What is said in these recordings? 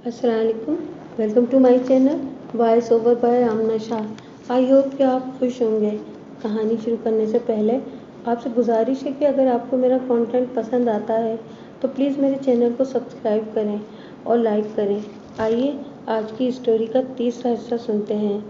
अस्सलाम वालेकुम। Welcome to my channel voice over by Amna Shah. I hope कि आप खुश होंगे। कहानी शुरू करने से पहले आपसे गुजारिश है कि अगर आपको मेरा कंटेंट पसंद आता है तो प्लीज़ मेरे चैनल को सब्सक्राइब करें और लाइक करें। आइए आज की स्टोरी का तीसरा हिस्सा सुनते हैं।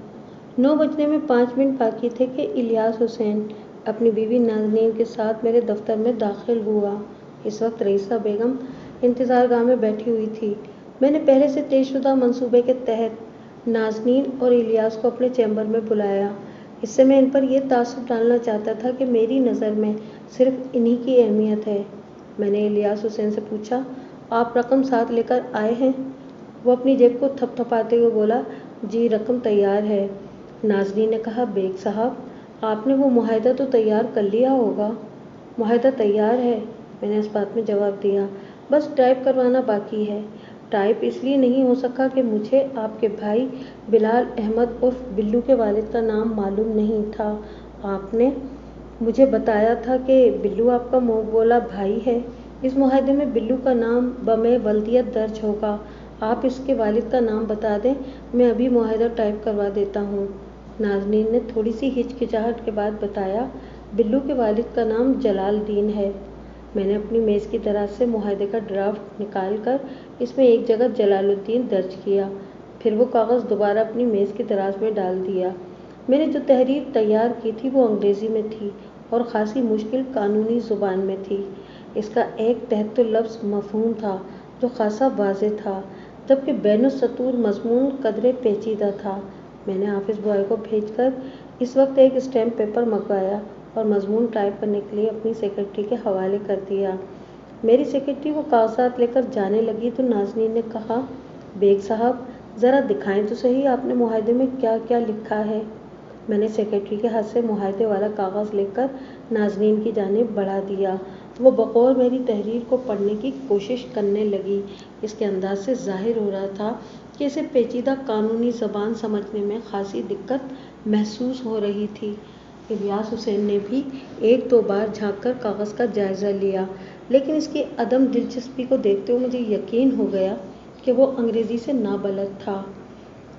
9 बजने में 5 मिनट बाकी थे कि इलियास हुसैन अपनी बीवी नाज़नीन के साथ मेरे दफ्तर में दाखिल हुआ। इस वक्त रईसा बेगम इंतज़ारगाह में बैठी हुई थी। मैंने पहले से तयशुदा मंसूबे के तहत नाज़नीन और इलियास को अपने चैम्बर में बुलाया। इससे मैं इन पर यह तासुब डालना चाहता था कि मेरी नज़र में सिर्फ इन्हीं की अहमियत है। मैंने इलियास हुसैन से पूछा, आप रकम साथ लेकर आए हैं? वो अपनी जेब को थपथपाते हुए बोला, जी रकम तैयार है। नाज़नीन ने कहा, बेग साहब आपने वो मुआहदा तो तैयार कर लिया होगा। मुआहदा तैयार है, मैंने इस बात में जवाब दिया, बस टाइप करवाना बाकी है। टाइप इसलिए नहीं हो सका कि मुझे आपके भाई बिलाल अहमद उर्फ बिल्लू के वालिद का नाम मालूम नहीं था। आपने मुझे बताया था कि बिल्लू आपका मुँह बोला भाई है। इस मुआहदे में बिल्लू का नाम बमे वल्दियत दर्ज होगा। आप इसके वालिद का नाम बता दें, मैं अभी मुआहदा टाइप करवा देता हूँ। नाज़नीन ने थोड़ी सी हिचकिचाहट के बाद बताया, बिल्लू के वालिद का नाम जलालुद्दीन है। मैंने अपनी मेज़ की दराज से मुआहदे का ड्राफ्ट निकाल कर इसमें एक जगह जलालुद्दीन दर्ज किया। फिर वो कागज़ दोबारा अपनी मेज़ की दराज में डाल दिया। मैंने जो तहरीर तैयार की थी वो अंग्रेज़ी में थी और ख़ासी मुश्किल कानूनी ज़ुबान में थी। इसका एक तहत्तुर लफ्ज़ मफ़हूम था जो ख़ासा वाज़ेह था, जबकि बैनुस्सतूर मज़मून कदरे पेचीदा था। मैंने ऑफिस बॉय को भेजकर इस वक्त एक स्टैम्प पेपर मंगवाया और मज़मून टाइप करने के लिए अपनी सेक्रेटरी के हवाले कर दिया। मेरी सेक्रेटरी वो कागजात लेकर जाने लगी तो नाज़नीन ने कहा, बेग साहब ज़रा दिखाएं तो सही आपने मुआहदे में क्या क्या लिखा है। मैंने सेक्रेटरी के हाथ से मुआहदे वाला कागज़ लेकर नाज़नीन की जानिब बढ़ा दिया। वो बगौर मेरी तहरीर को पढ़ने की कोशिश करने लगी। इसके अंदाज से ज़ाहिर हो रहा था कि इसे पेचीदा कानूनी ज़बान समझने में ख़ासी दिक्कत महसूस हो रही थी। इलियास हुसैन ने भी एक दो बार झाँक कर कागज़ का जायज़ा लिया, लेकिन इसकी अदम दिलचस्पी को देखते हुए मुझे यकीन हो गया कि वो अंग्रेज़ी से नाबलद था।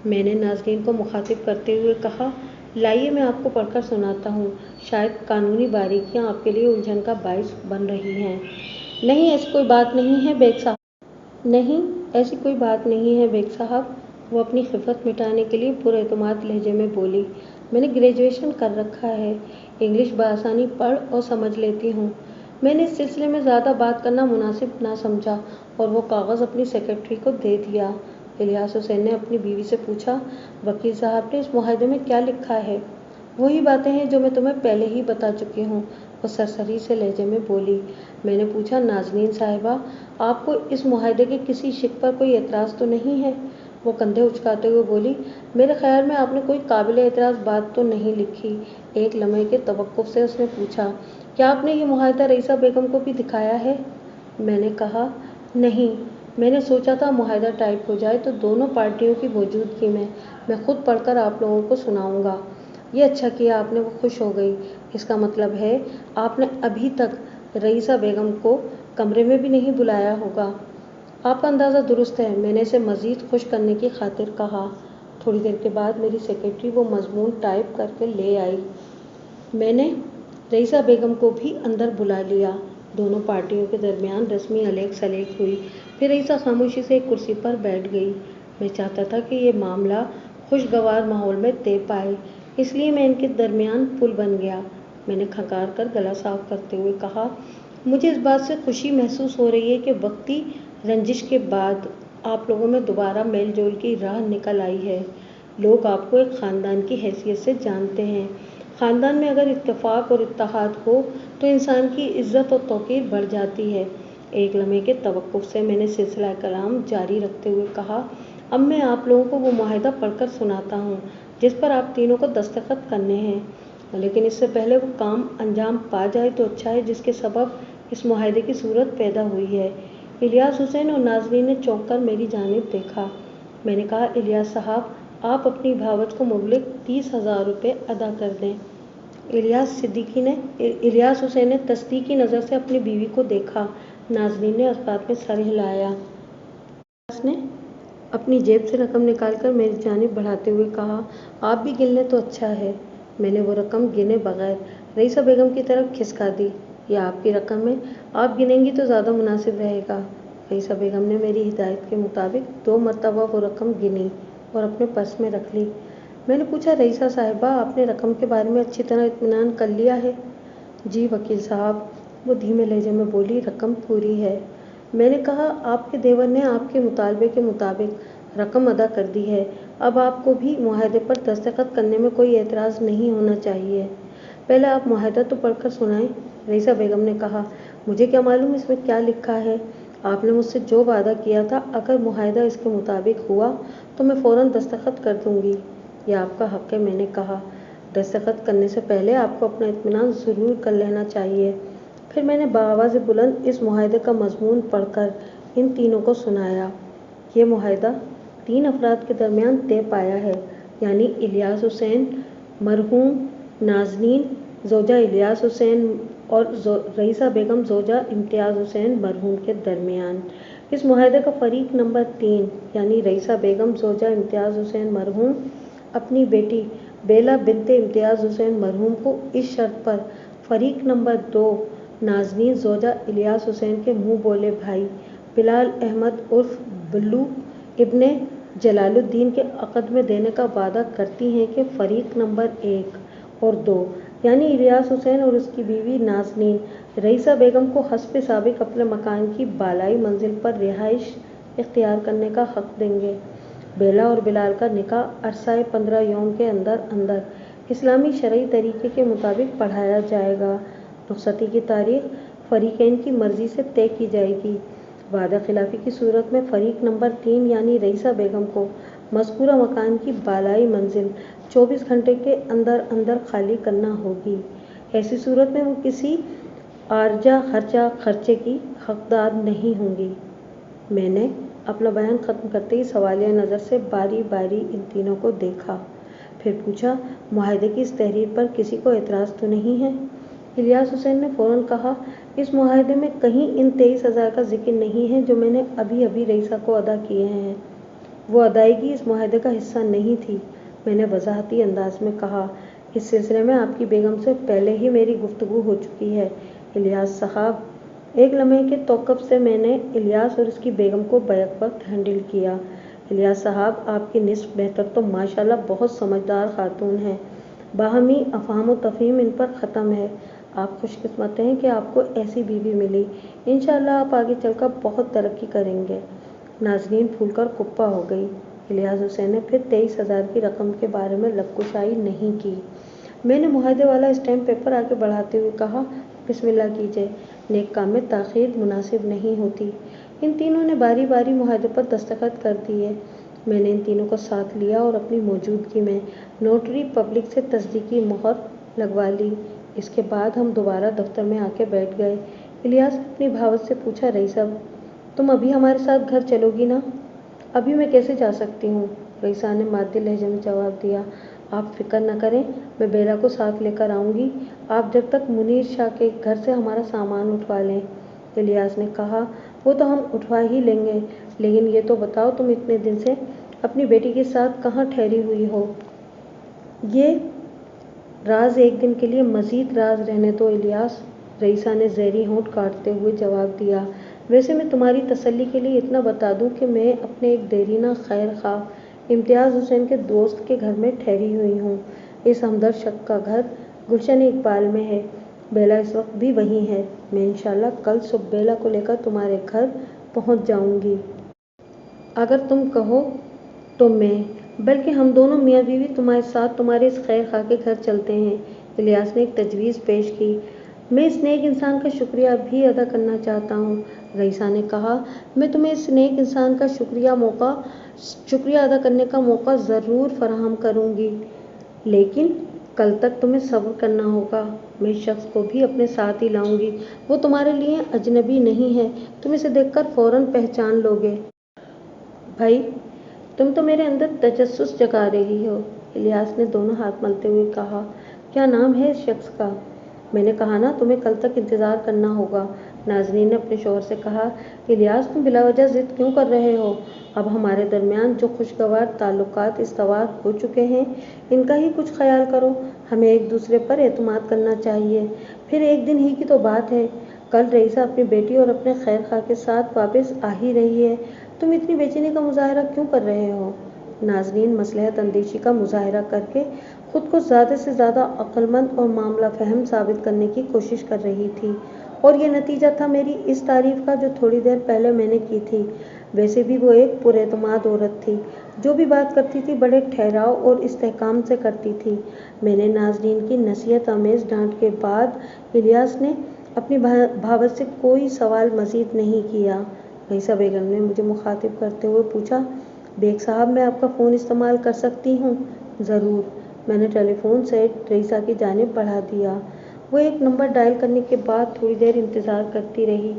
मैंने नाज़नीन को मुखातिब करते हुए कहा, लाइए मैं आपको पढ़कर सुनाता हूँ, शायद कानूनी बारीकियाँ आपके लिए उलझन का बाइस बन रही हैं। नहीं ऐसी कोई बात नहीं है बेग साहब। नहीं ऐसी कोई बात नहीं है बेग साहब, वो अपनी खिफ़त मिटाने के लिए पुरएतमाद लहजे में बोली। मैंने ग्रेजुएशन कर रखा है, इंग्लिश बआसानी पढ़ और समझ लेती हूँ। मैंने इस सिलसिले में ज़्यादा बात करना मुनासिब ना समझा और वो कागज़ अपनी सेक्रेटरी को दे दिया। इलियास हुसैन ने अपनी बीवी से पूछा, वकील साहब ने इस मुआहदे में क्या लिखा है? वही बातें हैं जो मैं तुम्हें पहले ही बता चुकी हूँ, वो सरसरी से लहजे में बोली। मैंने पूछा, नाज़नीन साहिबा आपको इस मुआहदे के किसी शिक पर कोई एतराज़ तो नहीं है? वो कंधे उचकाते हुए बोली, मेरे ख्याल में आपने कोई काबिल एतराज़ बात तो नहीं लिखी। एक लम्हे के तवक्कुफ़ से उसने पूछा, क्या आपने ये मुआहदा रईसा बेगम को भी दिखाया है? मैंने कहा, नहीं, मैंने सोचा था मुआहदा टाइप हो जाए तो दोनों पार्टियों की मौजूदगी में मैं खुद पढ़कर आप लोगों को सुनाऊंगा। ये अच्छा किया आपने, वो खुश हो गई। इसका मतलब है आपने अभी तक रईसा बेगम को कमरे में भी नहीं बुलाया होगा। आपका अंदाज़ा दुरुस्त है, मैंने इसे मज़ीद खुश करने की खातिर कहा। थोड़ी देर के बाद मेरी सेक्रेटरी वो मज़मून टाइप करके ले आई। मैंने रईसा बेगम को भी अंदर बुला लिया। दोनों पार्टियों के दरमियान रस्मी अलेख सलेख हुई। फिर रईसा खामोशी से एक कुर्सी पर बैठ गई। मैं चाहता था कि ये मामला खुशगवार माहौल में तय पाए, इसलिए मैं इनके दरमियान पुल बन गया। मैंने खंगार कर गला साफ करते हुए कहा, मुझे इस बात से खुशी महसूस हो रही है कि वक्ती रंजिश के बाद आप लोगों में दोबारा मेल जोल की राह निकल आई है। लोग आपको एक ख़ानदान की हैसियत से जानते हैं। ख़ानदान में अगर इत्तेफाक और इत्तेहाद हो तो इंसान की इज़्ज़त और तौक़ीर बढ़ जाती है। एक लम्हे के तवक्कुफ़ से मैंने सिलसिला कलाम जारी रखते हुए कहा, अब मैं आप लोगों को वो मुआहदा पढ़कर सुनाता हूँ जिस पर आप तीनों को दस्तखत करने हैं, लेकिन इससे पहले वो काम अंजाम पा जाए तो अच्छा है जिसके सबब इस मुआहदे की सूरत पैदा हुई है। इलियास हुसैन और नाज़नीन ने चौंक कर मेरी जानिब देखा। मैंने कहा, इलियास साहब आप अपनी भावच को मुबलिग 30,000 रुपये अदा कर दें। इलियास हुसैन ने तस्दीकी नज़र से अपनी बीवी को देखा। नाज़नीन ने उस बात में सर हिलाया। इलियास ने अपनी जेब से रकम निकाल कर मेरी जानिब बढ़ाते हुए कहा, आप भी गिन लें तो अच्छा है। मैंने वो रकम गिने बगैर रईसा बेगम की तरफ खिसका दी। ये आपकी रकम है, आप गिनेंगी तो ज़्यादा मुनासिब रहेगा। रईसा बेगम ने मेरी हिदायत के मुताबिक 2 मरतबा वो रकम गिनी और अपने पर्स में रख ली। मैंने पूछा, रईसा साहिबा, आपने रकम के बारे में अच्छी तरह इत्मीनान कर लिया है? जी वकील साहब, वो धीमे लहजे में बोली, रकम पूरी है। मैंने कहा, आपके देवर ने आपके मुतालबे के मुताबिक रकम अदा कर दी है। अब आपको भी मुआहदे पर दस्तखत करने में कोई एतराज़ नहीं होना चाहिए। पहले आप मुआहदा तो पढ़कर सुनाएं। रईसा बेगम ने कहा, मुझे क्या मालूम इसमें क्या लिखा है। आपने मुझसे जो वादा किया था, अगर मुआहदा इसके मुताबिक हुआ तो मैं फ़ौरन दस्तखत कर दूंगी। यह आपका हक़ है। मैंने कहा, दस्तखत करने से पहले आपको अपना इत्मीनान ज़रूर कर लेना चाहिए। फिर मैंने बाआवाज़ बुलंद इस मुआहदे का मज़मून पढ़कर इन तीनों को सुनाया। ये मुआहदा 3 अफराद के दरमियान तय पाया है, यानी इलियास हुसैन मरहूम, नाज़नीन ज़ौजा इलियास हुसैन और रईसा बेगम ज़ौजा इम्तियाज़ हुसैन मरहूम के दरमियान। इस मुआहदे का फ़रीक नंबर 3 यानी रईसा बेगम ज़ौजा इम्तियाज़ हुसैन मरहूम अपनी बेटी बेला बिन्ते इम्तियाज़ हुसैन मरहूम को इस शर्त पर फ़रीक नंबर 2 नाज़नीन ज़ौजा इलियास हुसैन के मुँह बोले भाई बिलाल अहमद उर्फ बुल्लू इब्ने जलालुद्दीन के अक़द में देने का वादा करती हैं कि फ़रीक नंबर 1 और 2 यानी इलियास हुसैन और उसकी बीवी नाज़नीन रईसा बेगम को हस्ब साबिक़ अपने मकान की बालाई मंजिल पर रिहाइश इख्तियार करने का हक़ देंगे। बेला और बिलाल का निकाह अरसाए 15 यौम के अंदर अंदर इस्लामी शरई तरीके के मुताबिक पढ़ाया जाएगा। रुख़सती की तारीख़ फ़रीक़ैन की मर्ज़ी से तय की जाएगी। वादा खिलाफ़ी की सूरत में फ़रीक नंबर 3 यानी रईसा बेगम को मज़कूरा मकान की बालाई मंजिल 24 घंटे के अंदर अंदर खाली करना होगी। ऐसी सूरत में वो किसी आर्जा खर्चे की हक़दार नहीं होंगी। मैंने अपना बयान ख़त्म करते ही सवालिया नज़र से बारी बारी इन तीनों को देखा। फिर पूछा, मुआहदे की इस तहरीर पर किसी को एतराज़ तो नहीं है? इलियास हुसैन ने फ़ौरन कहा, इस मुआहदे में कहीं इन 23,000 का जिक्र नहीं है जो मैंने अभी अभी रईसा को अदा किए हैं। वो अदायगी इस मुआहदे का हिस्सा नहीं थी। मैंने वज़ाहती अंदाज में कहा, इस सिलसिले में आपकी बेगम से पहले ही मेरी गुफ्तगू हो चुकी है। इलियास साहब, एक लम्हे के तौक़ुफ़ से मैंने इलियास और उसकी बेगम को बैक वक्त हैंडल किया। इलियास साहब, आपकी निस्फ़ बेहतर तो माशाअल्लाह बहुत समझदार खातून हैं। बाहमी अफ़हाम व तफ़हीम इन पर ख़त्म है। आप खुशकिस्मत हैं कि आपको ऐसी बीवी मिली। इंशाअल्लाह आप आगे चलकर बहुत तरक्की करेंगे। नाज़नीन फूलकर कुप्पा हो गई। इलियास हुसैन ने फिर 23,000 की रकम के बारे में लबकुशाई नहीं की। मैंने मुआहदे वाला स्टैम्प पेपर आगे बढ़ाते हुए कहा, बिस्मिल्लाह कीजिए, नेक काम में ताख़ीर मुनासिब नहीं होती। इन तीनों ने बारी बारी मुआहदे पर दस्तखत कर दिए। मैंने इन तीनों को साथ लिया और अपनी मौजूदगी में नोटरी पब्लिक से तस्दीकी मोहर लगवा ली। इसके बाद हम दोबारा दफ्तर में आके बैठ गए। इलियास ने अपनी भावत से पूछा, रईसा, तुम अभी हमारे साथ घर चलोगी ना? अभी मैं कैसे जा सकती हूँ? रईसा ने मादी लहजे में जवाब दिया, आप फ़िक्र न करें, मैं बेला को साथ लेकर आऊँगी। आप जब तक मुनीर शाह के घर से हमारा सामान उठवा लें। इलियास ने कहा, वो तो हम उठवा ही लेंगे, लेकिन ये तो बताओ तुम इतने दिन से अपनी बेटी के साथ कहाँ ठहरी हुई हो? ये राज एक दिन के लिए मज़ीद राज रहने दो इलियास। रईसा ने ज़हरी होंठ काटते हुए जवाब दिया, वैसे मैं तुम्हारी तसल्ली के लिए इतना बता दूं कि मैं अपने एक देरीना खैर ख़्वाह इम्तियाज़ हुसैन के दोस्त के घर में ठहरी हुई हूँ। इस हमदर्द शख्स का घर गुलशन इकबाल में है। बेला इस वक्त भी वहीं है। मैं इंशाअल्लाह कल सुबह बेला को लेकर तुम्हारे घर पहुँच जाऊँगी। अगर तुम कहो तो मैं, बल्कि हम दोनों मियाँ बीवी तुम्हारे साथ तुम्हारे इस खैर खा के घर चलते हैं। इलियास ने एक तजवीज़ पेश की। मैं इस नेक इंसान का शुक्रिया भी अदा करना चाहता हूँ। रईसा ने कहा, मैं तुम्हें इस नेक इंसान का शुक्रिया अदा करने का मौका ज़रूर फराहम करूँगी, लेकिन कल तक तुम्हें सब्र करना होगा। मैं इस शख्स को भी अपने साथ ही लाऊंगी। वो तुम्हारे लिए अजनबी नहीं है, तुम इसे देखकर फ़ौरन पहचान लोगे। भाई, तुम तो मेरे अंदर तजस्सुस जगा रही हो। इलियास ने दोनों हाथ मलते हुए कहा, क्या नाम है इस शख्स का? मैंने कहा ना, तुम्हें कल तक इंतज़ार करना होगा। नाज़नीन ने अपने शौहर से कहा, इलियास, तुम बिलावजह ज़िद क्यों कर रहे हो? اب ہمارے درمیان جو خوشگوار تعلقات استوار ہو چکے ہیں ان کا ہی کچھ خیال کرو۔ ہمیں ایک دوسرے پر اعتماد کرنا چاہیے۔ پھر ایک دن ہی کی تو بات ہے، کل رئیسہ اپنی بیٹی اور اپنے خیر خواہ کے ساتھ واپس آ ہی رہی ہے۔ تم اتنی بے چینی کا مظاہرہ کیوں کر رہے ہو؟ نازنین مصلحت اندیشی کا مظاہرہ کر کے خود کو زیادہ سے زیادہ عقل مند اور معاملہ فہم ثابت کرنے کی کوشش کر رہی تھی، اور یہ نتیجہ تھا میری اس تعریف کا جو تھوڑی دیر پہلے میں نے کی تھی۔ ویسے بھی وہ ایک پر اعتماد عورت تھی، جو بھی بات کرتی تھی بڑے ٹھہراؤ اور استحکام سے کرتی تھی۔ میں نے نازنین کی نصیحت آمیز ڈانٹ کے بعد الیاس نے اپنی بھاوت سے کوئی سوال مزید نہیں کیا۔ رئیسہ بیگم نے مجھے مخاطب کرتے ہوئے پوچھا، بیگ صاحب میں آپ کا فون استعمال کر سکتی ہوں؟ ضرور۔ میں نے ٹیلی فون سیٹ رئیسہ کی جانب بڑھا دیا۔ وہ ایک نمبر ڈائل کرنے کے بعد تھوڑی دیر انتظار کرتی رہی۔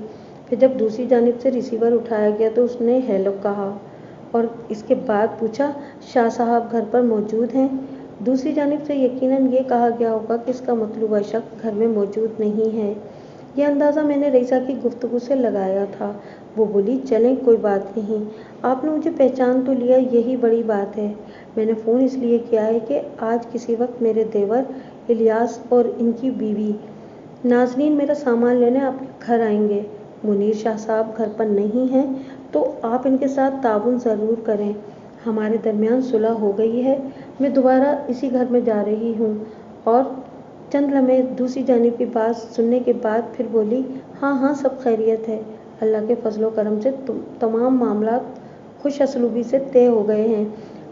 پھر جب دوسری جانب سے ریسیور اٹھایا گیا تو اس نے ہیلو کہا اور اس کے بعد پوچھا، شاہ صاحب گھر پر موجود ہیں؟ دوسری جانب سے یقیناً یہ کہا گیا ہوگا کہ اس کا مطلوبہ شخص گھر میں موجود نہیں ہے۔ یہ اندازہ میں نے رئیسہ کی گفتگو سے لگایا تھا۔ وہ بولی، چلیں کوئی بات نہیں، آپ نے مجھے پہچان تو لیا، یہی بڑی بات ہے۔ میں نے فون اس لیے کیا ہے کہ آج کسی وقت میرے دیور الیاس اور ان کی بیوی نازنین میرا سامان لینے آپ کے گھر آئیں گے۔ منیر شاہ صاحب گھر پر نہیں ہیں تو آپ ان کے ساتھ تعاون ضرور کریں۔ ہمارے درمیان صلح ہو گئی ہے، میں دوبارہ اسی گھر میں جا رہی ہوں۔ اور چند لمحے دوسری جانب کی بات سننے کے بعد پھر بولی، ہاں ہاں سب خیریت ہے، اللہ کے فضل و کرم سے تمام معاملات خوش اسلوبی سے طے ہو گئے ہیں۔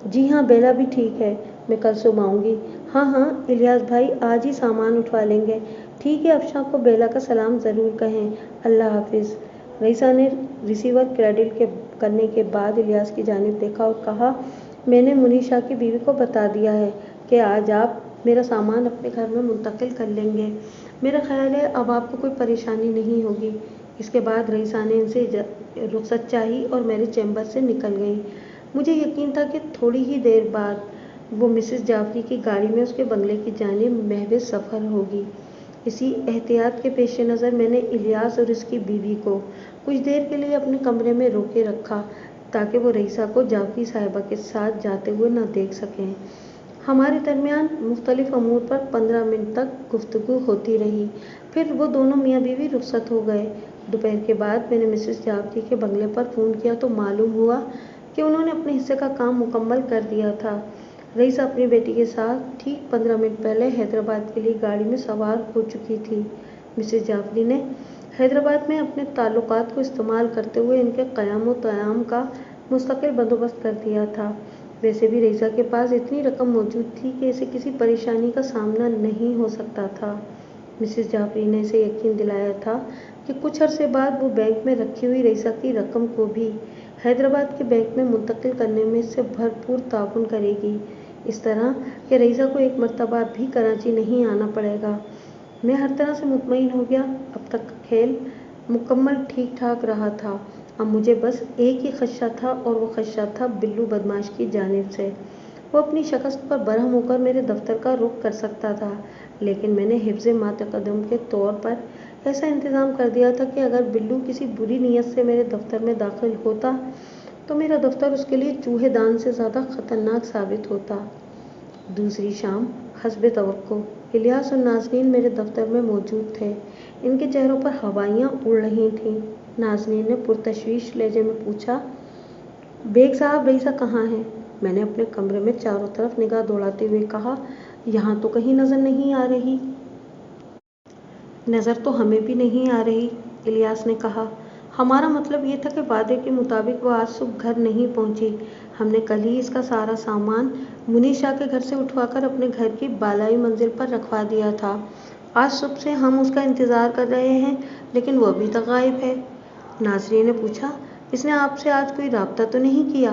جی ہاں بیلا بھی ٹھیک ہے، میں کل صبح آؤں گی۔ ہاں ہاں الیاس بھائی آج ہی سامان اٹھوا لیں گے۔ ٹھیک ہے، افشاں کو بیلا کا سلام ضرور کہیں۔ اللہ حافظ۔ رئیسہ نے ریسیور کریڈٹ کرنے کے بعد الیاس کی جانب دیکھا اور کہا، میں نے منیر شاہ کی بیوی کو بتا دیا ہے کہ آج آپ میرا سامان اپنے گھر میں منتقل کر لیں گے۔ میرا خیال ہے اب آپ کو کوئی پریشانی نہیں ہوگی۔ اس کے بعد رئیسہ نے ان سے رخصت چاہی اور میرے چیمبر سے نکل گئی۔ مجھے یقین تھا کہ تھوڑی ہی دیر بعد وہ مسز جعفری کی گاڑی میں اس کے بنگلے کی جانب محو سفر ہوگی۔ اسی احتیاط کے پیش نظر میں نے الیاس اور اس کی بیوی کو کچھ دیر کے لیے اپنے کمرے میں روکے رکھا تاکہ وہ رئیسہ کو جعفری صاحبہ کے ساتھ جاتے ہوئے نہ دیکھ سکیں۔ ہمارے درمیان مختلف امور پر 15 منٹ تک گفتگو ہوتی رہی، پھر وہ دونوں میاں بیوی رخصت ہو گئے۔ دوپہر کے بعد میں نے مسز جعفری کے بنگلے پر فون کیا تو معلوم ہوا کہ انہوں نے اپنے حصے کا کام مکمل کر دیا تھا۔ رئیسہ اپنی بیٹی کے ساتھ ٹھیک 15 منٹ پہلے حیدرآباد کے لیے گاڑی میں سوار ہو چکی تھی۔ مسز جعفری نے حیدرآباد میں اپنے تعلقات کو استعمال کرتے ہوئے ان کے قیام و طیام کا مستقل بندوبست کر دیا تھا۔ ویسے بھی رئیسہ کے پاس اتنی رقم موجود تھی کہ اسے کسی پریشانی کا سامنا نہیں ہو سکتا تھا۔ مسز جعفری نے اسے یقین دلایا تھا کہ کچھ عرصے بعد وہ بینک میں رکھی ہوئی رئیسہ کی رقم کو بھی حیدرآباد کے بینک میں منتقل کرنے میں اس سے بھرپور تعاون کرے گی، اس طرح کہ رئیسہ کو ایک مرتبہ بھی کراچی نہیں آنا پڑے گا۔ میں ہر طرح سے مطمئن ہو گیا۔ اب تک کا کھیل مکمل ٹھیک ٹھاک رہا تھا۔ اب مجھے بس ایک ہی خدشہ تھا اور وہ خدشہ تھا بلو بدماش کی جانب سے۔ وہ اپنی شکست پر برہم ہو کر میرے دفتر کا رخ کر سکتا تھا، لیکن میں نے حفظ مات قدم کے طور پر ایسا انتظام کر دیا تھا کہ اگر بلو کسی بری نیت سے میرے دفتر میں داخل ہوتا تو میرا دفتر اس کے لیے چوہے دان سے زیادہ خطرناک ثابت ہوتا۔ دوسری شام حسب توقع الیاس اور نازنین میرے دفتر میں موجود تھے۔ ان کے چہروں پر ہوائیاں اڑ رہی تھیں۔ نازنین نے پرتشویش لہجے میں پوچھا، بیگ صاحب رئیسہ کہاں ہیں؟ میں نے اپنے کمرے میں چاروں طرف نگاہ دوڑاتے ہوئے کہا، یہاں تو کہیں نظر نہیں آ رہی۔ نظر تو ہمیں بھی نہیں آ رہی، الیاس نے کہا۔ ہمارا مطلب یہ تھا کہ وعدے کے مطابق وہ آج صبح گھر نہیں پہنچی۔ ہم نے کل ہی اس کا سارا سامان منیر شاہ کے گھر سے اٹھوا کر اپنے گھر کی بالائی منزل پر رکھوا دیا تھا۔ آج صبح سے ہم اس کا انتظار کر رہے ہیں لیکن وہ ابھی تک غائب ہے۔ نازنین نے پوچھا، اس نے آپ سے آج کوئی رابطہ تو نہیں کیا؟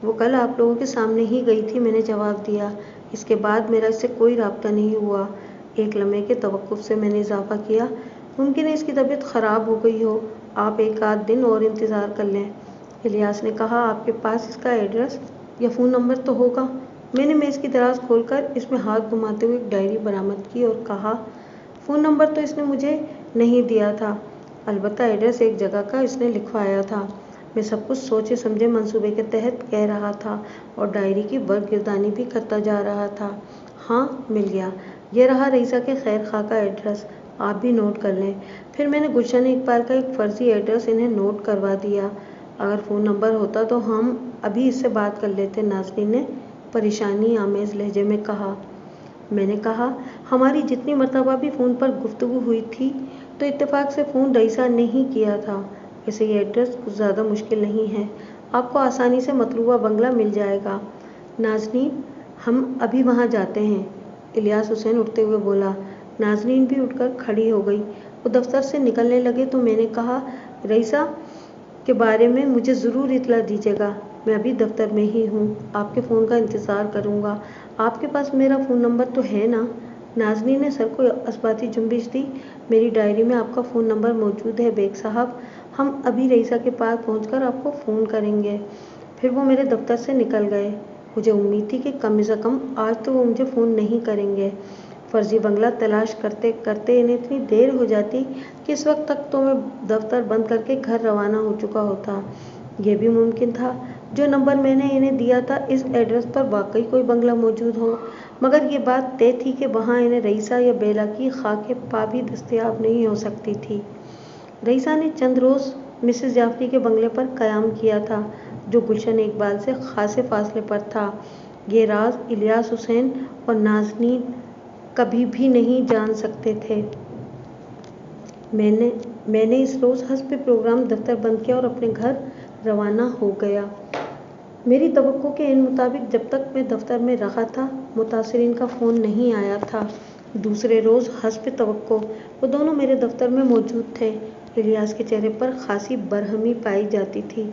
وہ کل آپ لوگوں کے سامنے ہی گئی تھی، میں نے جواب دیا۔ اس کے بعد میرا اس سے کوئی رابطہ نہیں ہوا۔ ایک لمحے کے توقف سے میں نے اضافہ کیا، ممکن ہے اس کی طبیعت خراب ہو گئی ہو، آپ ایک آدھ دن اور انتظار کر لیں۔ الیاس نے کہا، آپ کے پاس اس کا ایڈریس یا فون نمبر تو ہوگا؟ میں نے میز کی دراز کھول کر اس میں ہاتھ گھماتے ہوئے ایک ڈائری برآمد کی اور کہا، فون نمبر تو اس نے مجھے نہیں دیا تھا، البتہ ایڈریس ایک جگہ کا اس نے لکھوایا تھا۔ मैं सब कुछ सोचे समझे मंसूबे के तहत कह रहा था और डायरी की बरगिरदानी भी करता जा रहा था। हाँ, मिल गया। ये रहा रईसा के खैर खा का एड्रेस, आप भी नोट कर लें। फिर मैंने गुलशन इकबाल का एक फर्जी एड्रेस इन्हें नोट करवा दिया। अगर फ़ोन नंबर होता तो हम अभी इससे बात कर लेते, नाज़नीन ने परेशानी आमेज़ लहजे में कहा। मैंने कहा, हमारी जितनी मर्तबा भी फ़ोन पर गुफ्तगू हुई थी तो इत्तेफाक से फ़ोन रईसा ने ही किया था। वैसे ये एड्रेस कुछ ज़्यादा मुश्किल नहीं है, आपको आसानी से मतलूबा बंगला मिल जाएगा। नाज़नीन, हम अभी वहाँ जाते हैं, इलियास हुसैन उठते हुए बोला। नाज़नीन भी उठकर खड़ी हो गई। वो दफ्तर से निकलने लगे तो मैंने कहा, रईसा के बारे में मुझे ज़रूर इत्तला दीजिएगा। मैं अभी दफ्तर में ही हूँ, आपके फ़ोन का इंतज़ार करूँगा। आपके पास मेरा फ़ोन नंबर तो है ना? नाज़नीन ने सर को असबाती जुम्बिश दी। मेरी डायरी में आपका फ़ोन नंबर मौजूद है बेग साहब, हम अभी रईसा के पास पहुँचकर आपको फ़ोन करेंगे। फिर वो मेरे दफ्तर से निकल गए। मुझे उम्मीद थी कि कम से कम आज तो वो मुझे फ़ोन नहीं करेंगे। फर्जी बंगला तलाश करते करते इन्हें इतनी देर हो जाती कि इस वक्त तक तो मैं दफ्तर बंद करके घर रवाना हो चुका होता। यह भी मुमकिन था जो नंबर मैंने इन्हें दिया था इस एड्रेस पर वाकई कोई बंगला मौजूद हो, मगर ये बात तय थी कि वहाँ इन्हें रईसा या बेला की खाके पा भी दस्तयाब नहीं हो सकती थी। रईसा ने चंद रोज़ मिसेस जाफरी के बंगले पर क़याम किया था जो गुलशन इकबाल से खासे फासले पर था। ये राज इलियास हुसैन और नाज़नीन कभी भी नहीं जान सकते थे। मैंने इस रोज़ हस्ब प्रोग्राम दफ्तर बंद किया और अपने घर रवाना हो गया। मेरी तवक्को के इन मुताबिक जब तक मैं दफ्तर में रहा था मुतासिरीन का फ़ोन नहीं आया था। दूसरे रोज़ हस्ब तवक्को वो दोनों मेरे दफ्तर में मौजूद थे। इलियास के चेहरे पर खासी बरहमी पाई जाती थी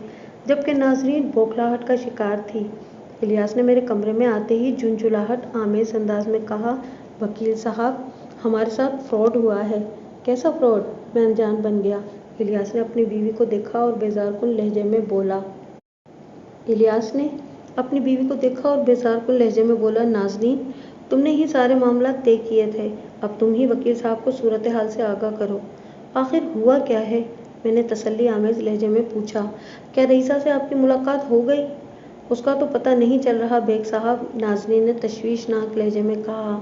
जबकि नाज़रीन बौखलाहट का शिकार थी। इलियास ने मेरे कमरे में आते ही झुंझुलाहट आमेज़ अंदाज में कहा, वकील साहब, हमारे साथ फ्रॉड हुआ है। कैसा फ्रॉड? मैं अनजान बन गया। इलियास ने अपनी बीवी को देखा और बेजारकुन लहजे में बोला। नाज़नीन, तुमने ही सारे मामला तय किए थे, अब तुम ही वकील साहब को सूरत हाल से आगाह करो। आखिर हुआ क्या है? मैंने तसल्ली आमेज़ लहजे में पूछा। क्या रईसा से आपकी मुलाकात हो गई? उसका तो पता नहीं चल रहा बेग साहब, नाज़नीन ने तशवीशनाक लहजे में कहा।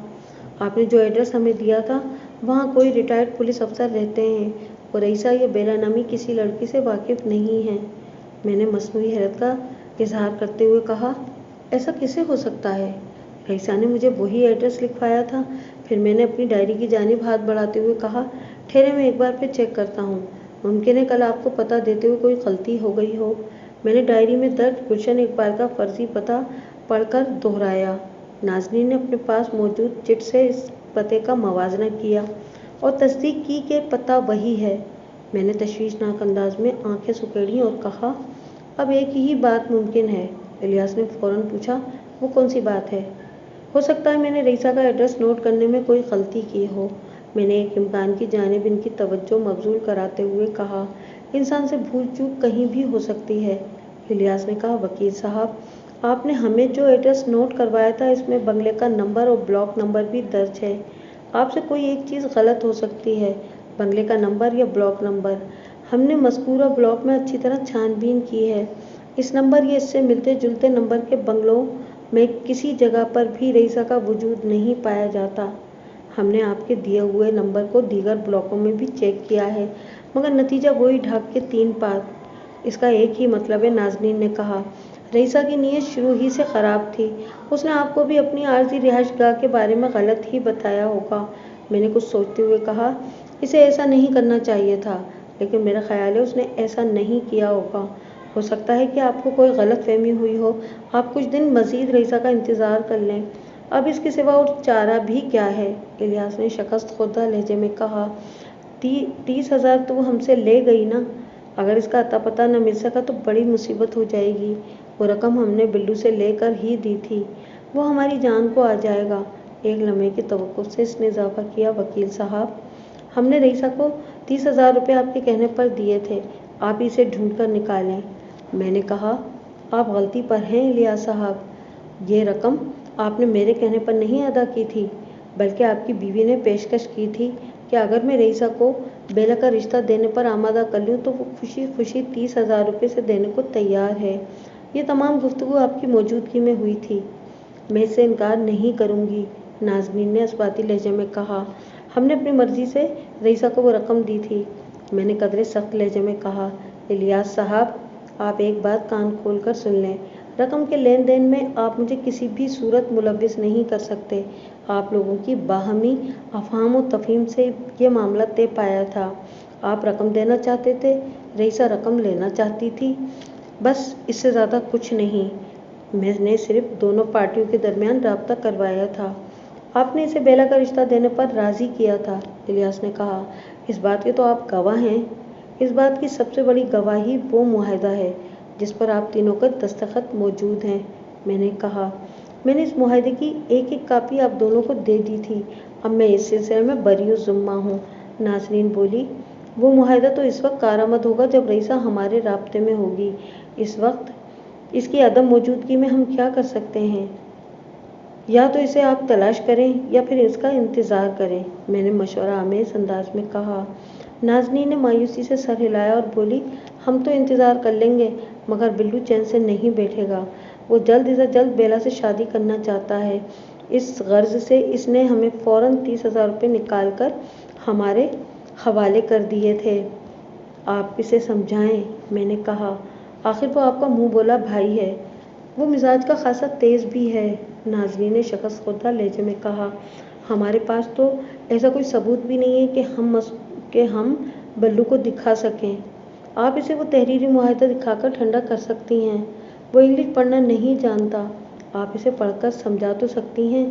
आपने जो एड्रेस हमें दिया था वहाँ कोई रिटायर्ड पुलिस अफसर रहते हैं और रईसा या बेला नामी किसी लड़की से वाकिफ़ नहीं हैं। मैंने मसनूई हैरत का इजहार करते हुए कहा, ऐसा कैसे हो सकता है? रईसा ने मुझे वही एड्रेस लिखवाया था। फिर मैंने अपनी डायरी की जानिब हाथ बढ़ाते हुए कहा, ठहरे मैं एक बार फिर चेक करता हूँ, मुमकिन है कल आपको पता देते हुए कोई गलती हो गई हो। मैंने डायरी में दर्ज गुलशन इकबाल का फर्जी पता पढ़कर दोहराया। नाज़नीन ने अपने पास मौजूद चिट से इस पते का मवाजना किया और तस्दीक की कि पता वही है। मैंने तशवीशनाक अंदाज में आंखें सुकेड़ी और कहा, अब एक ही बात मुमकिन है। इलियास ने फ़ौरन पूछा, वो कौन सी बात है? हो सकता है मैंने रईसा का एड्रेस नोट करने में कोई गलती की हो। मैंने एक इम्कान की जानिब इनकी तवज्जो मबजूल कराते हुए कहा, इंसान से भूल चूक कहीं भी हो सकती है। इलियास ने कहा, वकील साहब, आपने हमें जो एड्रेस नोट करवाया था इसमें बंगले का नंबर और ब्लॉक नंबर भी दर्ज है। आपसे कोई एक चीज़ गलत हो सकती है, बंगले का नंबर या ब्लॉक नंबर। हमने मज़कूरा ब्लॉक में अच्छी तरह छानबीन की है। इस नंबर या इससे मिलते जुलते नंबर के बंगलों में किसी जगह पर भी रईसा का वजूद नहीं पाया जाता। हमने आपके दिए हुए नंबर को दीगर ब्लॉकों में भी चेक किया है, मगर नतीजा वही ढाक के 3 पात। इसका एक ही मतलब है, नाज़नीन ने कहा, रईसा की नीयत शुरू ही से ख़राब थी। उसने आपको भी अपनी आर्जी रिहाइशगाह के बारे में गलत ही बताया होगा। मैंने कुछ सोचते हुए कहा, इसे ऐसा नहीं करना चाहिए था, लेकिन मेरा ख्याल है उसने ऐसा नहीं किया होगा। हो सकता है कि आपको कोई गलत फहमी हुई हो। आप कुछ दिन मज़ीद रईसा का इंतज़ार कर लें, अब इसके सिवा और चारा भी क्या है? इलियास ने शिकस्त खुर्दा लहजे में कहा, 30,000 तो वो हमसे ले गई ना। अगर इसका अता पता न मिल सका तो बड़ी मुसीबत हो जाएगी। वो रकम हमने बिल्लू से लेकर ही दी थी, वो हमारी जान को आ जाएगा। एक लम्हे की तवक्कुफ से इसने इजाफा किया, वकील साहब, हमने रईसा को 30,000 रुपये आपके कहने पर दिए थे, आप इसे ढूंढ कर निकालें। मैंने कहा, आप गलती पर हैं इलियास साहब, ये रकम आपने मेरे कहने पर नहीं अदा की थी, बल्कि आपकी बीवी ने पेशकश की थी कि अगर मैं रईसा को बेला का रिश्ता देने पर आमादा कर लूँ तो वो खुशी खुशी 30,000 रुपये से देने को तैयार है। ये तमाम गुफ्तगू आपकी मौजूदगी में हुई थी। मैं इससे इनकार नहीं करूँगी, नाज़नीन ने इस्बाती लहजे में कहा। हमने अपनी मर्जी से रईसा को वो रकम दी थी। मैंने कदरे सख्त लहजे में कहा। इलियास साहब, आप एक बात कान खोल कर सुन लें। रकम के लेन देन में आप मुझे किसी भी सूरत मुलव्विस नहीं कर सकते। आप लोगों की बाहमी अफहाम व तफहीम से ये मामला तय पाया था। आप रकम देना चाहते थे, रईसा रकम लेना चाहती थी, बस इससे ज़्यादा कुछ नहीं। मैंने सिर्फ दोनों पार्टियों के दरमियान राब्ता करवाया था। आपने इसे बेला का रिश्ता देने पर राज़ी किया था, इलियास ने कहा। इस बात के तो आप गवाह हैं। इस बात की सबसे बड़ी गवाही वो मुआहदा है जिस पर आप तीनों का दस्तखत मौजूद हैं, मैंने कहा। मैंने इस मुआहदे की एक एक कापी आप दोनों को दे दी थी। अब मैं इस सिलसिले में बरीउ ज़िम्मा हूँ, नाज़रीन बोली। वो मुआहदा तो इस वक्त कारामद होगा जब रईसा हमारे राब्ते में होगी। इस वक्त इसकी अदम मौजूदगी में हम क्या कर सकते हैं? या तो इसे आप तलाश करें या फिर इसका इंतज़ार करें, मैंने मशवरा आमेज़ अंदाज में कहा। नाज़नीन ने मायूसी से सर हिलाया और बोली, हम तो इंतज़ार कर लेंगे, मगर बिल्लू चैन से नहीं बैठेगा। वो जल्द से जल्द बेला से शादी करना चाहता है। इस गर्ज से इसने हमें फ़ौरन 30,000 रुपये निकाल कर हमारे हवाले कर दिए थे। आप इसे समझाएं, मैंने कहा। आखिर वो आपका मुँह बोला भाई है, वो मिजाज का खासा तेज़ भी है, नाज़नीन ने शख़स खुर्दा लहजे में कहा। हमारे पास तो ऐसा कोई सबूत भी नहीं है कि हम बल्लू को दिखा सकें। आप इसे वो तहरीरी मुआहदा दिखाकर ठंडा कर सकती हैं। वो इंग्लिश पढ़ना नहीं जानता। आप इसे पढ़कर समझा तो सकती हैं।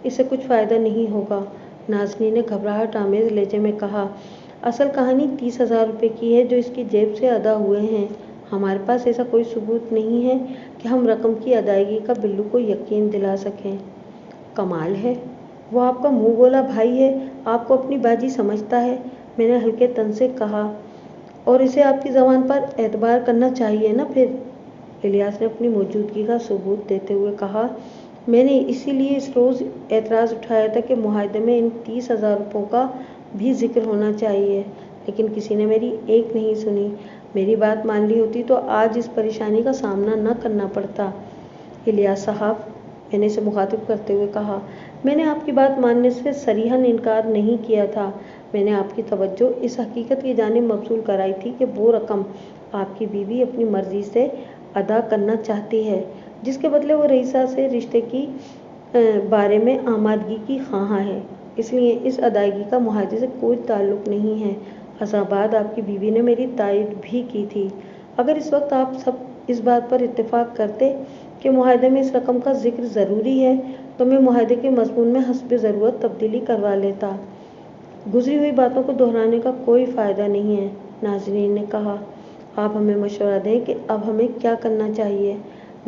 इससे कुछ फ़ायदा नहीं होगा, नाज़नीन ने घबराहट आमेज़ लहजे में कहा। असल कहानी 30,000 रुपये की है जो इसकी जेब से अदा हुए हैं। हमारे पास ऐसा कोई सबूत नहीं है कि हम रकम की अदायगी का बिल्लू को यकीन दिला सकें। कमाल है, वो आपका मुँह बोला भाई है, आपको अपनी बाजी समझता है, मैंने हल्के तन से कहा। और इसे आपकी ज़बान पर एतबार करना चाहिए ना फिर, इलियास ने अपनी मौजूदगी का सबूत देते हुए कहा। मैंने इसीलिए इस रोज़ एतराज़ उठाया था कि मुआहदे में इन 30,000 रुपयों का भी जिक्र होना चाहिए, लेकिन किसी ने मेरी एक नहीं सुनी। मेरी बात मान ली होती तो आज इस परेशानी का सामना न करना पड़ता। इलियास साहब, मैंने इसे मुखातिब करते हुए कहा, मैंने आपकी बात मानने से सरीहन इनकार नहीं किया था। मैंने आपकी तवज्जो इस हकीकत की जानिब मबसूल कराई थी कि वो रकम आपकी बीवी अपनी मर्ज़ी से अदा करना चाहती है, जिसके बदले वो रईसा से रिश्ते की बारे में आमादगी की ख़्वाहां है। इसलिए इस अदायगी का मुआहदे से कोई ताल्लुक़ नहीं है। असाबाद आपकी बीवी ने मेरी तायद भी की थी। अगर इस वक्त आप सब इस बात पर इत्तेफाक करते कि मुआहदे में इस रकम का जिक्र ज़रूरी है तो मैं मुआहदे के मज़मून में हस्ब ज़रूरत तब्दीली करवा लेता। गुजरी हुई बातों को दोहराने का कोई फ़ायदा नहीं है, नाज़रीन ने कहा। आप हमें मशवरा दें कि अब हमें क्या करना चाहिए।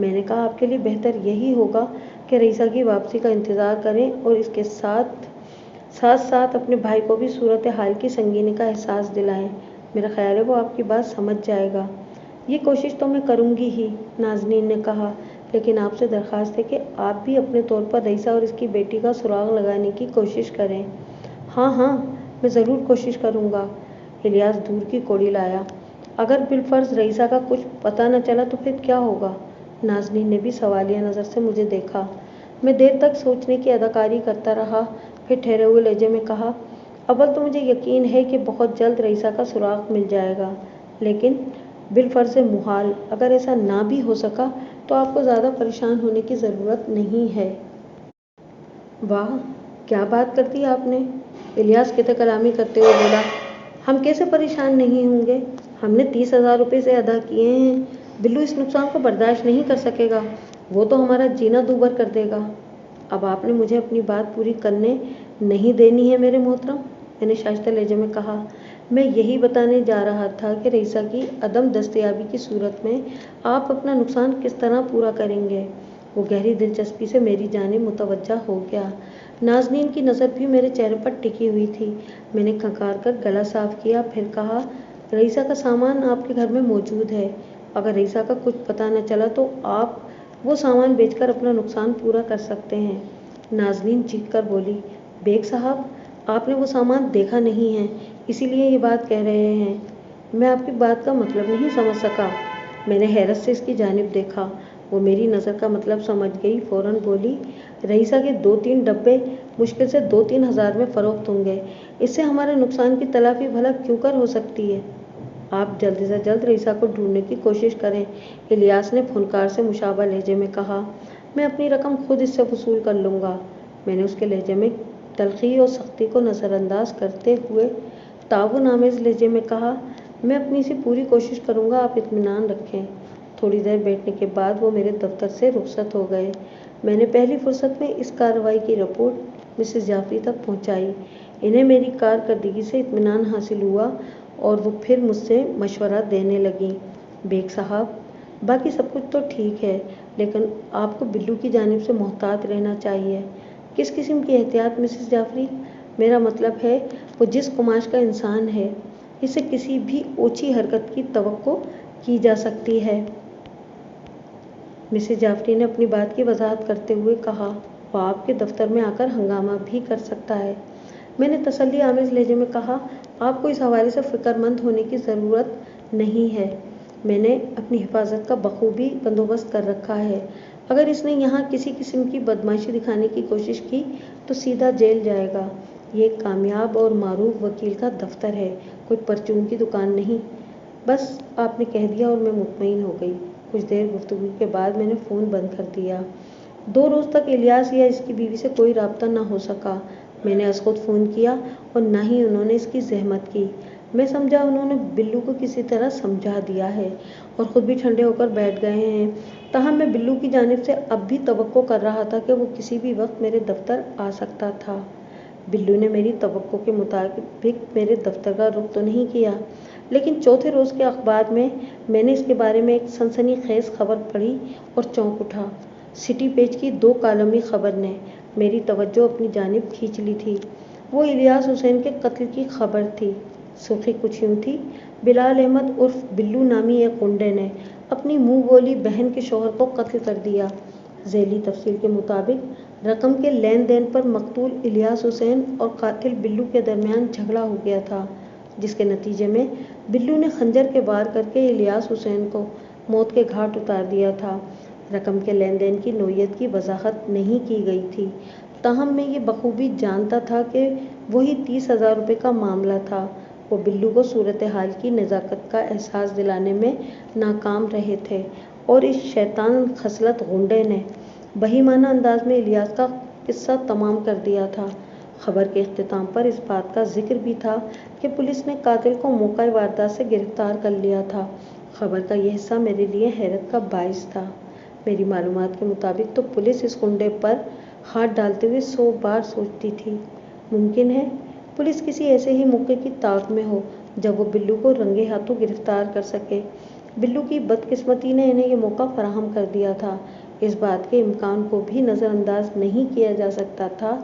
मैंने कहा, आपके लिए बेहतर यही होगा कि रईसा की वापसी का इंतज़ार करें और इसके साथ साथ अपने भाई को भी सूरत हाल की संगीनी का एहसास दिलाएं। मेरा ख्याल है वो आपकी बात समझ जाएगा। ये कोशिश तो मैं करूँगी ही, नाज़नीन ने कहा, लेकिन आपसे दरख्वास्त है कि आप भी अपने तौर पर रईसा और इसकी बेटी का सुराग लगाने की कोशिश करें। हाँ, मैं ज़रूर कोशिश करूँगा, इलियास दूर की कोड़ी लाया। अगर बिलफर्ज रईसा का कुछ पता न चला तो फिर क्या होगा? नाज़नीन ने भी सवालिया नज़र से मुझे देखा। मैं देर तक सोचने की अदाकारी करता रहा, फिर ठहरे हुए लहजे में कहा, अव्वल तो मुझे यकीन है कि बहुत जल्द रईसा का सुराग मिल जाएगा, लेकिन बिलफर्ज मुहाल अगर ऐसा ना भी हो सका तो आपको ज़्यादा परेशान होने की ज़रूरत नहीं है। वाह, क्या बात कर दी आपने, इलियास कित कलामी करते हुए बोला। हम कैसे परेशान नहीं होंगे? हमने 30,000 रुपये से अदा किए हैं। बिल्लू इस नुकसान को बर्दाश्त नहीं कर सकेगा, वो तो हमारा जीना दूभर कर देगा। अब आपने मुझे अपनी बात पूरी करने नहीं देनी है मेरे मोहतरम, मैंने शाइस्ता लहजे में कहा। मैं यही बताने जा रहा था कि रईसा की अदम दस्तयाबी की सूरत में आप अपना नुकसान किस तरह पूरा करेंगे। वो गहरी दिलचस्पी से मेरी जानिब मुतवज्जा हो गया। नाज़नीन की नज़र भी मेरे चेहरे पर टिकी हुई थी। मैंने खंकार कर गला साफ किया, फिर कहा, रईसा का सामान आपके घर में मौजूद है। अगर रईसा का कुछ पता न चला तो आप वो सामान बेचकर अपना नुकसान पूरा कर सकते हैं। नाज़नीन चीख कर बोली, बेग साहब, आपने वो सामान देखा नहीं है, اسی لیے یہ بات کہہ رہے ہیں۔ میں آپ کی بات کا مطلب نہیں سمجھ سکا۔ میں نے حیرت سے اس کی جانب دیکھا۔ وہ میری نظر کا مطلب سمجھ گئی، فوراً بولی، رئیسہ کے 2-3 ڈبے مشکل سے 2-3 ہزار میں فروخت ہوں گے، اس سے ہمارے نقصان کی تلافی بھلا کیوں کر ہو سکتی ہے؟ آپ جلد سے جلد رئیسہ کو ڈھونڈنے کی کوشش کریں، الیاس نے فنکار سے مشابہ لہجے میں کہا۔ میں اپنی رقم خود اس سے وصول کر لوں گا۔ میں نے اس کے لہجے میں تلخی اور سختی کو نظر انداز کرتے ہوئے تعاون آمیز لہجے میں کہا، میں اپنی سی پوری کوشش کروں گا، آپ اطمینان رکھیں۔ تھوڑی دیر بیٹھنے کے بعد وہ میرے دفتر سے رخصت ہو گئے۔ میں نے پہلی فرصت میں اس کارروائی کی رپورٹ مسز جعفری تک پہنچائی۔ انہیں میری کارکردگی سے اطمینان حاصل ہوا اور وہ پھر مجھ سے مشورہ دینے لگیں۔ بیگ صاحب، باقی سب کچھ تو ٹھیک ہے، لیکن آپ کو بلو کی جانب سے محتاط رہنا چاہیے۔ کس قسم کی احتیاط مسز جعفری؟ میرا مطلب ہے وہ جس قماش کا انسان ہے، اس سے کسی بھی اوچھی حرکت کی توقع کی جا سکتی ہے۔ مسز جعفری نے اپنی بات کی وضاحت کرتے ہوئے کہا، وہ آپ کے دفتر میں آ کر ہنگامہ بھی کر سکتا ہے۔ میں نے تسلی آمیز لہجے میں کہا، آپ کو اس حوالے سے فکر مند ہونے کی ضرورت نہیں ہے۔ میں نے اپنی حفاظت کا بخوبی بندوبست کر رکھا ہے۔ اگر اس نے یہاں کسی قسم کی بدمعاشی دکھانے کی کوشش کی تو سیدھا جیل جائے گا۔ یہ ایک کامیاب اور معروف وکیل کا دفتر ہے، کوئی پرچون کی دکان نہیں۔ بس آپ نے کہہ دیا اور میں مطمئن ہو گئی۔ کچھ دیر گفتگو کے بعد میں نے فون بند کر دیا۔ 2 روز تک الیاس یا اس کی بیوی سے کوئی رابطہ نہ ہو سکا۔ میں نے از خود فون کیا اور نہ ہی انہوں نے اس کی زحمت کی۔ میں سمجھا انہوں نے بلو کو کسی طرح سمجھا دیا ہے اور خود بھی ٹھنڈے ہو کر بیٹھ گئے ہیں۔ تاہم میں بلو کی جانب سے اب بھی توقع کر رہا تھا کہ وہ کسی بھی وقت میرے دفتر آ سکتا تھا۔ بلو نے میری توقع کے مطابق میرے دفتر کا رخ تو نہیں کیا، لیکن چوتھے روز کے اخبار میں نے اس کے بارے میں ایک سنسنی خیز خبر پڑھی اور چونک اٹھا۔ سٹی پیج کی 2 کالمی خبر نے میری توجہ اپنی جانب کھینچ لی تھی۔ وہ الیاس حسین کے قتل کی خبر تھی۔ سرخی کچھ یوں تھی، بلال احمد عرف بلو نامی ایک غنڈے نے اپنی منہ بولی بہن کے شوہر کو قتل کر دیا۔ ذیلی تفصیل کے مطابق رقم کے لین دین پر مقتول الیاس حسین اور قاتل بلو کے درمیان جھگڑا ہو گیا تھا، جس کے نتیجے میں بلو نے خنجر کے وار کر کے الیاس حسین کو موت کے گھاٹ اتار دیا تھا۔ رقم کے لین دین کی نوعیت کی وضاحت نہیں کی گئی تھی، تاہم میں یہ بخوبی جانتا تھا کہ وہی 30,000 روپے کا معاملہ تھا۔ وہ بلو کو صورتحال کی نزاکت کا احساس دلانے میں ناکام رہے تھے اور اس شیطان خصلت غنڈے نے بہیمانہ انداز میں الیاس کا قصہ تمام کر دیا تھا۔ خبر کے اختتام پر اس بات کا ذکر بھی تھا کہ پولیس نے قاتل کو موقع واردات سے گرفتار کر لیا تھا۔ خبر کا یہ حصہ میرے لیے حیرت کا باعث تھا۔ میری معلومات کے مطابق تو پولیس اس غنڈے پر ہاتھ ڈالتے ہوئے 100 بار سوچتی تھی۔ ممکن ہے پولیس کسی ایسے ہی موقع کی طاق میں ہو جب وہ بلو کو رنگے ہاتھوں گرفتار کر سکے۔ بلو کی بدقسمتی نے انہیں یہ موقع فراہم کر دیا تھا۔ اس بات کے امکان کو بھی نظر انداز نہیں کیا جا سکتا تھا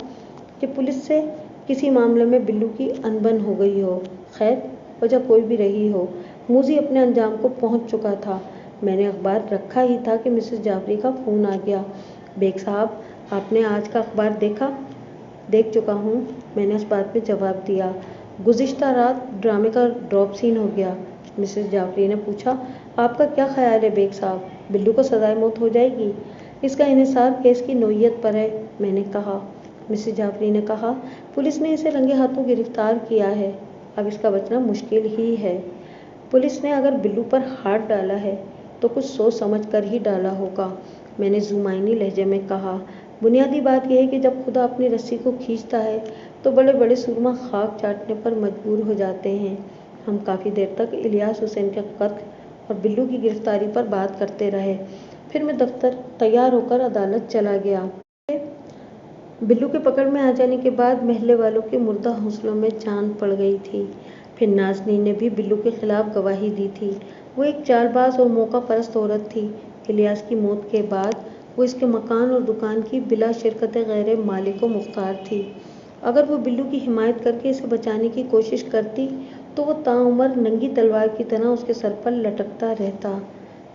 کہ پولیس سے کسی معاملے میں بلو کی انبن ہو گئی ہو۔ خیر، وجہ کوئی بھی رہی ہو، موذی اپنے انجام کو پہنچ چکا تھا۔ میں نے اخبار رکھا ہی تھا کہ مسز جعفری کا فون آ گیا۔ بیگ صاحب، آپ نے آج کا اخبار دیکھا؟ دیکھ چکا ہوں، میں نے اس بات میں جواب دیا۔ گزشتہ رات ڈرامے کا ڈراپ سین ہو گیا؟ مسز جعفری نے پوچھا۔ آپ کا کیا خیال ہے بیگ صاحب، بلو کو سزائے موت ہو جائے گی؟ اس کا انحصار کیس کی نوعیت پر ہے، میں نے کہا۔ مسز جعفری نے کہا، پولیس نے اسے رنگے ہاتھوں گرفتار کیا ہے، اب اس کا بچنا مشکل ہی ہے۔ پولیس نے اگر بلو پر ہاتھ ڈالا ہے تو کچھ سوچ سمجھ کر ہی ڈالا ہوگا، میں نے ذومعنی لہجے میں کہا۔ بنیادی بات یہ ہے کہ جب خدا اپنی رسی کو کھینچتا ہے تو بڑے بڑے سرما خاک چاٹنے پر مجبور ہو جاتے ہیں۔ ہم کافی دیر تک الیاس حسین کے قتل اور بلو کی گرفتاری پر بات کرتے رہے، پھر میں دفتر تیار ہو کر عدالت چلا گیا۔ بلو کے پکڑ میں آ جانے کے بعد محلے والوں کے مردہ حوصلوں میں جان پڑ گئی تھی۔ پھر نازنین نے بھی بلو کے خلاف گواہی دی تھی۔ وہ ایک چال باز اور موقع پرست عورت تھی۔ الیاس کی موت کے بعد وہ اس کے مکان اور دکان کی بلا شرکت غیر مالک و مختار تھی۔ اگر وہ بلو کی حمایت کر کے اسے بچانے کی کوشش کرتی تو وہ تاعمر ننگی تلوار کی طرح اس کے سر پر لٹکتا رہتا۔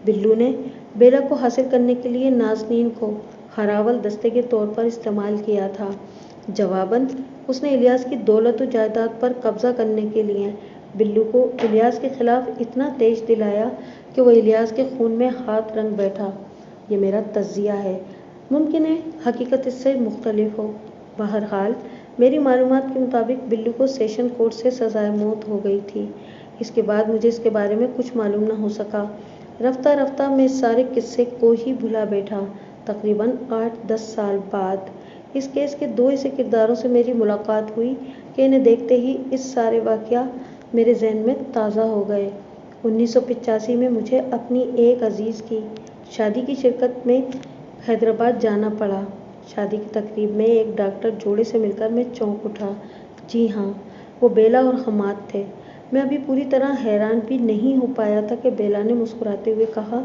بلو نے بیلا کو حاصل کرنے کے لیے نازنین کو ہراول دستے کے طور پر استعمال کیا تھا۔ जवाबन उसने इलियास की दौलत और जायदाद पर कब्जा करने के लिए बिल्लू को इलियास के खिलाफ इतना तेज दिलाया कि वो इलियास के खून में हाथ रंग बैठा। ये मेरा तज्जिया है, मुमकिन है हकीकत इससे मुख्तलिफ हो। बहरहाल मेरी मालूमात के मुताबिक बिल्लू को सेशन कोर्ट से सजाए मौत हो गई थी। इसके बाद मुझे इसके बारे में कुछ मालूम न हो सका। रफ्ता रफ्ता मैं इस सारे किस्से को ही भुला बैठा। तकरीबन 8-10 साल बाद इस केस के 2 ऐसे किरदारों से मेरी मुलाकात हुई कि इन्हें देखते ही इस सारे वाक़या मेरे जहन में ताज़ा हो गए। 1985 में मुझे अपनी एक अजीज़ की शादी की शिरकत में हैदराबाद जाना पड़ा। शादी की तकरीब में एक डॉक्टर जोड़े से मिलकर मैं चौंक उठा। जी हाँ, वो बेला और हमाद थे। मैं अभी पूरी तरह हैरान भी नहीं हो पाया था कि बेला ने मुस्कुराते हुए कहा,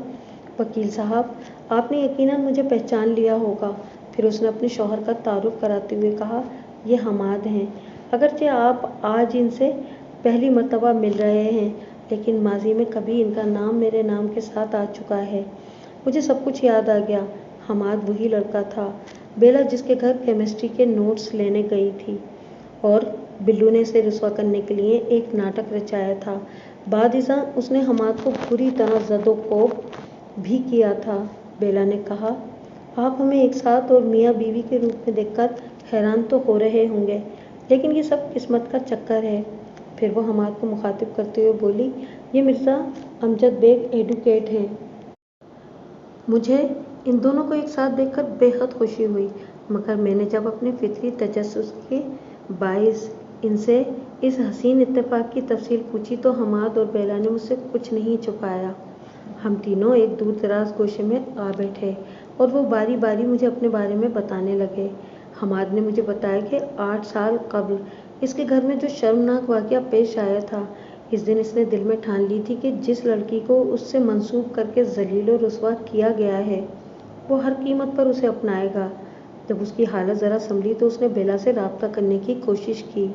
वकील साहब, आपने यकीनन मुझे पहचान लिया होगा। फिर उसने अपने शौहर का तारुफ कराते हुए कहा, ये हमाद हैं। अगरचे आप आज इनसे पहली मर्तबा मिल रहे हैं, लेकिन माजी में कभी इनका नाम मेरे नाम के साथ आ चुका है। मुझे सब कुछ याद आ गया। हमाद वही लड़का था, बेला जिसके घर केमिस्ट्री के नोट्स लेने गई थी, और बिल्लू ने इसे रुस्वा करने के लिए एक नाटक रचाया था। बादिज़ा उसने हमाद को बुरी तरह ज़दोकोब भी किया था। बेला ने कहा, आप हमें एक साथ और मियाँ बीवी के रूप में देखकर हैरान तो हो रहे होंगे, लेकिन ये सब किस्मत का चक्कर है। फिर वो हमाद को मुखातिब करते हुए बोली, ये मिर्ज़ा अमजद बेग एडवोकेट हैं। मुझे इन दोनों को एक साथ देखकर बेहद खुशी हुई, मगर मैंने जब अपने फितरी तजस्सुस के बाइस इनसे इस हसीन इत्तेफाक की तफसील पूछी तो हमाद और बेला ने मुझसे कुछ नहीं छुपाया। हम तीनों एक दूर दराज गोशे में आ बैठे और वो बारी बारी मुझे अपने बारे में बताने लगे। हमाद ने मुझे बताया कि 8 साल कबल इसके घर में जो शर्मनाक वाक़या पेश आया था, इस दिन इसने दिल में ठान ली थी कि जिस लड़की को उससे मंसूब करके ज़लील और रुस्वा किया गया है, वो हर कीमत पर उसे अपनाएगा। जब उसकी हालत ज़रा संभली तो उसने बेला से राब्ता करने की कोशिश की,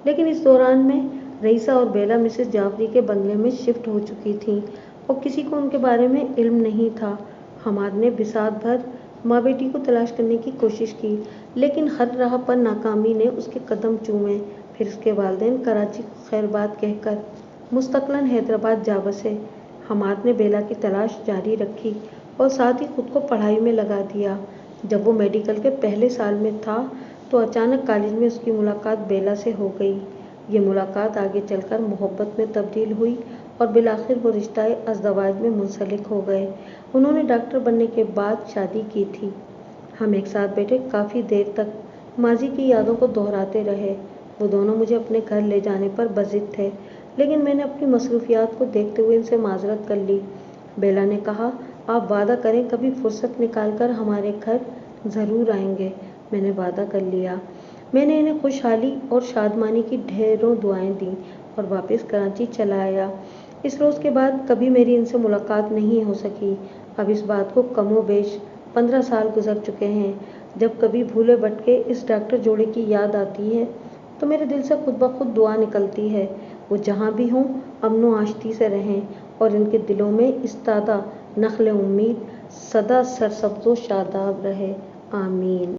लेकिन इस दौरान में रईसा और बेला मिसेस जाफरी के बंगले में शिफ्ट हो चुकी थीं और किसी को उनके बारे में इल्म नहीं था। हमाद ने बिसात भर माँ बेटी को तलाश करने की कोशिश की, लेकिन हर राह पर नाकामी ने उसके कदम चूमे। फिर उसके वालिदैन कराची को खैरबाद कहकर मुस्तकलन हैदराबाद जा बसे। हमाद ने बेला की तलाश जारी रखी और साथ ही खुद को पढ़ाई में लगा दिया। जब वो मेडिकल के पहले साल में था तो अचानक कॉलेज में उसकी मुलाकात बेला से हो गई। ये मुलाकात आगे चलकर मोहब्बत में तब्दील हुई और बिलाखिर वो रिश्ता अज़दवाज में मुंसलिक हो गए। उन्होंने डॉक्टर बनने के बाद शादी की थी। हम एक साथ बैठे काफ़ी देर तक माजी की यादों को दोहराते रहे। वो दोनों मुझे अपने घर ले जाने पर बज़िद थे, लेकिन मैंने अपनी मसरूफियात को देखते हुए इनसे माजरत कर ली। बेला ने कहा, आप वादा करें कभी फुर्सत निकाल कर हमारे घर ज़रूर आएंगे। मैंने वादा कर लिया। मैंने इन्हें खुशहाली और शादमानी की ढेरों दुआएं दी और वापस कराची चला आया। इस रोज़ के बाद कभी मेरी इनसे मुलाकात नहीं हो सकी। अब इस बात को कमोबेश 15 साल गुजर चुके हैं। जब कभी भूले भटके इस डॉक्टर जोड़े की याद आती है तो मेरे दिल से खुद ब खुद दुआ निकलती है, वो जहाँ भी हों अमनो आश्ती से रहें और इनके दिलों में इस्तादा नखले उम्मीद सदा सरसब्ज़ो शादाब रहे। आमीन।